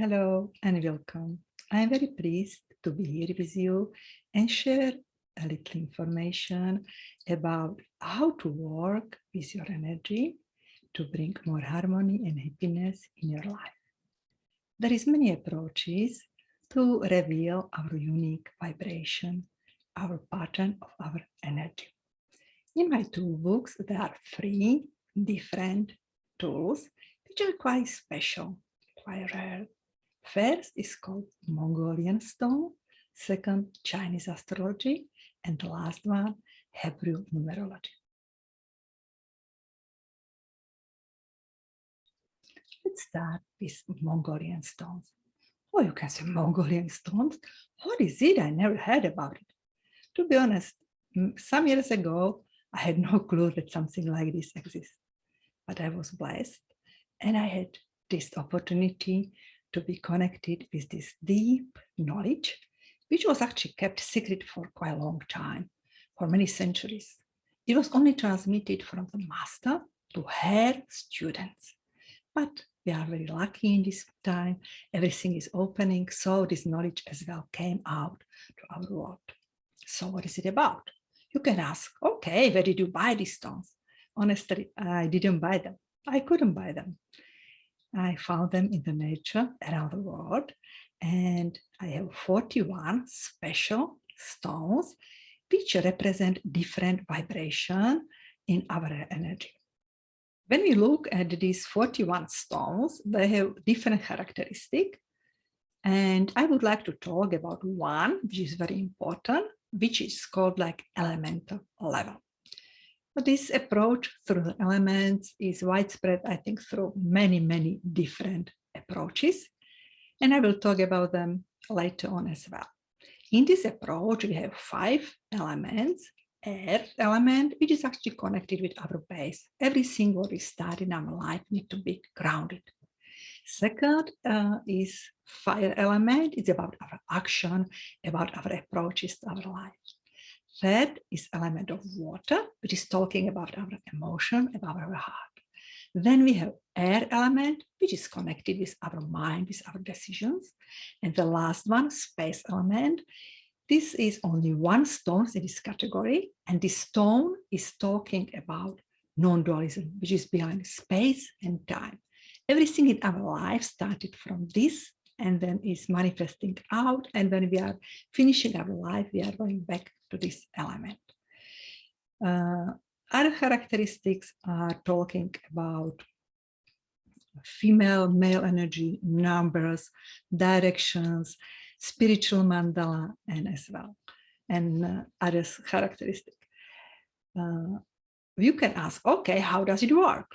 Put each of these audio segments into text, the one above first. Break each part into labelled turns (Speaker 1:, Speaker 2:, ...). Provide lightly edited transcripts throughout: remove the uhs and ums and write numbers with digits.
Speaker 1: Hello and welcome. I am very pleased to be here with you and share a little information about how to work with your energy to bring more harmony and happiness in your life. There is many approaches to reveal our unique vibration, our pattern of our energy. In my toolbox, there are 3 different tools which are quite special, quite rare. First is called Mongolian Stone, second Chinese Astrology, and the last one, Hebrew Numerology. Let's start with Mongolian Stones. Oh, you can say Mongolian Stones? What is it? I never heard about it. To be honest, some years ago, I had no clue that something like this exists. But I was blessed and I had this opportunity to be connected with this deep knowledge, which was actually kept secret for quite a long time, for many centuries. It was only transmitted from the master to her students. But we are very lucky in this time. Everything is opening, so this knowledge as well came out to our world. So what is it about? You can ask, okay, where did you buy these stones? Honestly, I didn't buy them. I couldn't buy them. I found them in the nature around the world, and I have 41 special stones which represent different vibration in our energy. When we look at these 41 stones, they have different characteristics, and I would like to talk about one which is very important, which is called like elemental level. But this approach through the elements is widespread, I think, through many, many different approaches. And I will talk about them later on as well. In this approach, we have 5 elements. Air element, which is actually connected with our base. Everything what we start in our life needs to be grounded. Second is fire element. It's about our action, about our approaches to our life. Third is element of water, which is talking about our emotion, about our heart. Then we have air element, which is connected with our mind, with our decisions. And the last one, space element. This is only one stone in this category, and this stone is talking about non-dualism, which is behind space and time. Everything in our life started from this and then is manifesting out, and when we are finishing our life, we are going back to this element. Other characteristics are talking about female, male energy, numbers, directions, spiritual mandala, and as well, and other characteristics. You can ask, okay, how does it work?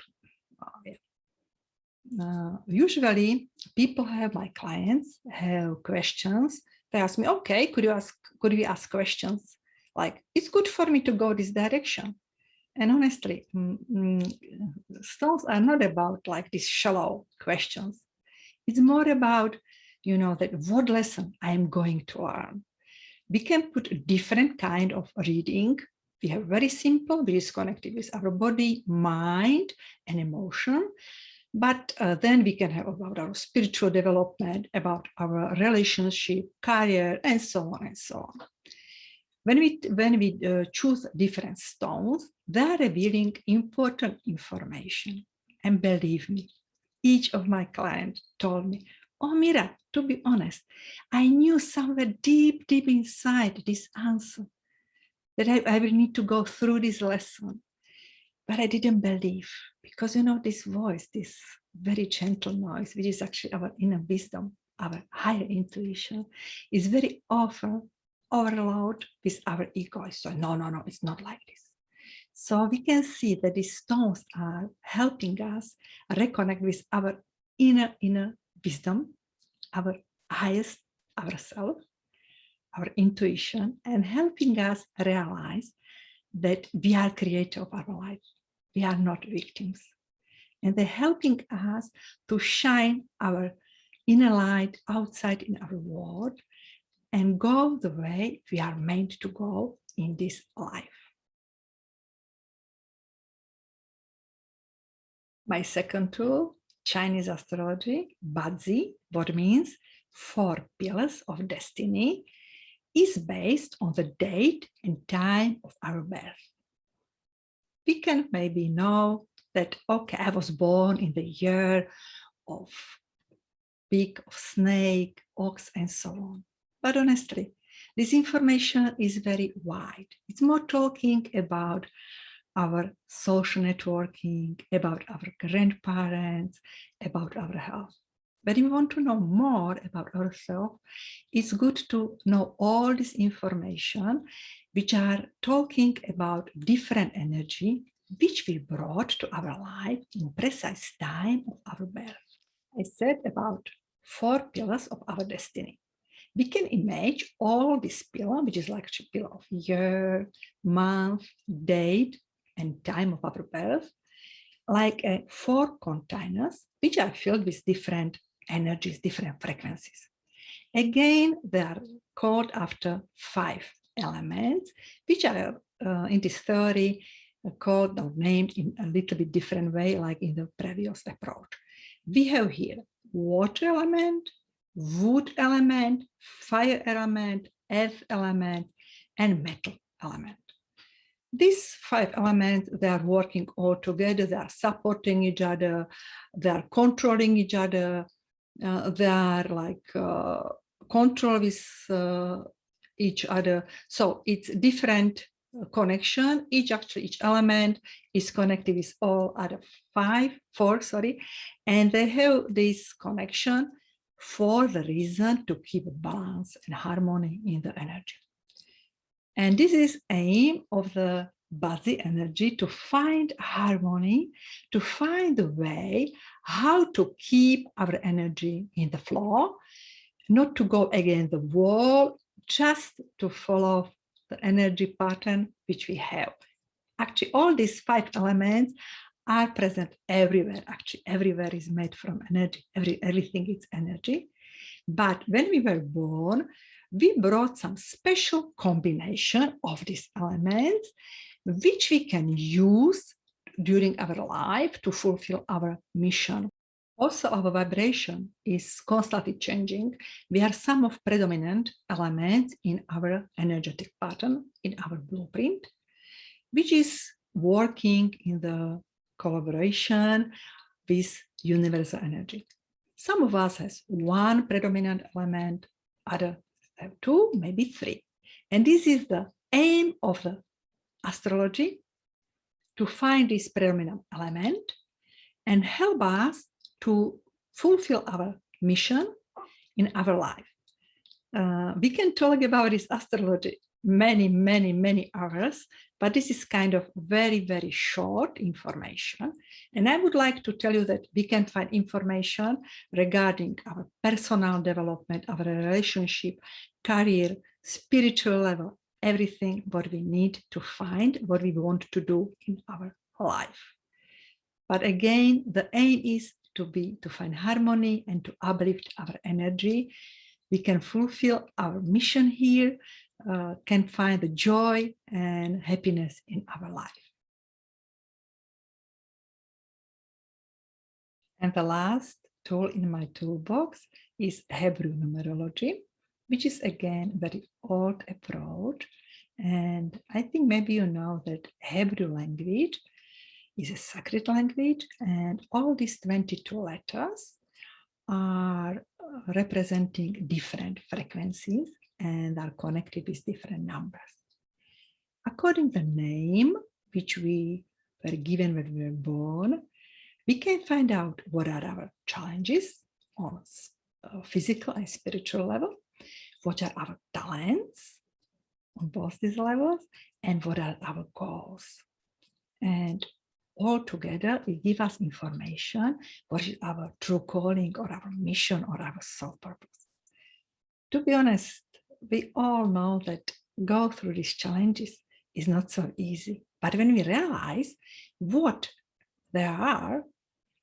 Speaker 1: Usually people my clients have questions. They ask me, okay, could we ask questions like, it's good for me to go this direction? And honestly, stones are not about like these shallow questions. It's more about, that what lesson I am going to learn. We can put a different kind of reading. We have very simple, which is connected with our body, mind, and emotion. But then we can have about our spiritual development, about our relationship, career, and so on and so on. When we choose different stones, they are revealing important information. And believe me, each of my clients told me, oh, Mira, to be honest, I knew somewhere deep, deep inside this answer, that I will need to go through this lesson. But I didn't believe, because, this voice, this very gentle noise, which is actually our inner wisdom, our higher intuition, is very often overloaded with our ego. So no, it's not like this. So we can see that these stones are helping us reconnect with our inner wisdom, our highest ourselves, our intuition, and helping us realize that we are creator of our life. We are not victims. And they're helping us to shine our inner light outside in our world and go the way we are meant to go in this life. My second tool, Chinese astrology, BaZi, what means 4 pillars of destiny, is based on the date and time of our birth. We can maybe know that, okay, I was born in the year of pig, of snake, ox, and so on. But honestly, this information is very wide. It's more talking about our social networking, about our grandparents, about our health. But if we want to know more about ourselves, it's good to know all this information, which are talking about different energy, which we brought to our life in precise time of our birth. I said about 4 pillars of our destiny. We can imagine all this pillar, which is like a pillar of year, month, date, and time of our birth, like 4 containers, which are filled with different energies, different frequencies. Again, they are called after 5 elements, which are in this theory called or named in a little bit different way, like in the previous approach. We have here water element, wood element, fire element, earth element, and metal element. These 5 elements, they are working all together, they are supporting each other, they are controlling each other, they are like control with each other. So it's different connection. Each element is connected with all other 4, and they have this connection for the reason to keep balance and harmony in the energy. And this is aim of the BaZi energy, to find harmony, to find a way how to keep our energy in the flow, not to go against the wall, just to follow the energy pattern which we have. Actually, all these 5 elements are present everywhere. Actually, everywhere is made from energy. Everything is energy. But when we were born, we brought some special combination of these elements, which we can use during our life to fulfill our mission. Also, our vibration is constantly changing. We are some of predominant elements in our energetic pattern, in our blueprint, which is working in the collaboration with universal energy. Some of us has 1 predominant element, other have 2, maybe 3. And this is the aim of the astrology, to find this predominant element and help us to fulfill our mission in our life. We can talk about this astrology many hours, but this is kind of very, very short information. And I would like to tell you that we can find information regarding our personal development, our relationship, career, spiritual level, everything what we need to find, what we want to do in our life. But again, the aim is to find harmony and to uplift our energy. We can fulfill our mission here, can find the joy and happiness in our life. And the last tool in my toolbox is Hebrew Numerology, which is again a very old approach. And I think maybe you know that Hebrew language is a sacred language, and all these 22 letters are representing different frequencies and are connected with different numbers. According to the name which we were given when we were born, we can find out what are our challenges on physical and spiritual level, what are our talents on both these levels, and what are our goals. And all together, it gives us information, what is our true calling or our mission or our soul purpose. To be honest, we all know that go through these challenges is not so easy. But when we realize what they are,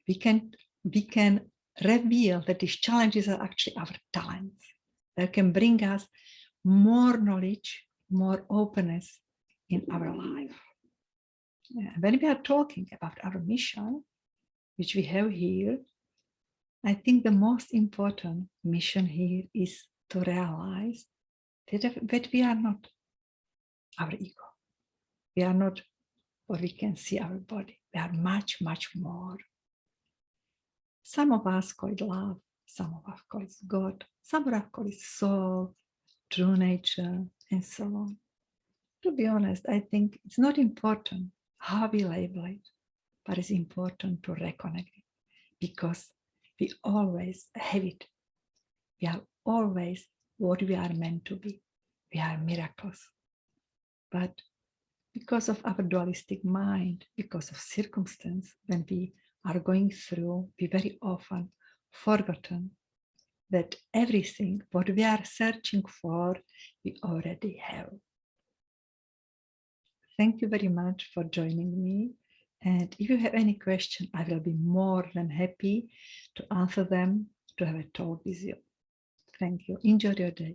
Speaker 1: we can reveal that these challenges are actually our talents. They can bring us more knowledge, more openness in our life. When we are talking about our mission, which we have here, I think the most important mission here is to realize that we are not our ego. We are not what we can see our body. We are much, much more. Some of us call it love, some of us call it God, some of us call it soul, true nature, and so on. To be honest, I think it's not important how we label it, but it's important to reconnect it because we always have it. We are always what we are meant to be. We are miracles. But because of our dualistic mind, because of circumstance, when we are going through, we very often forgotten that everything what we are searching for, we already have. Thank you very much for joining me. And if you have any question, I will be more than happy to answer them, to have a talk with you. Thank you. Enjoy your day.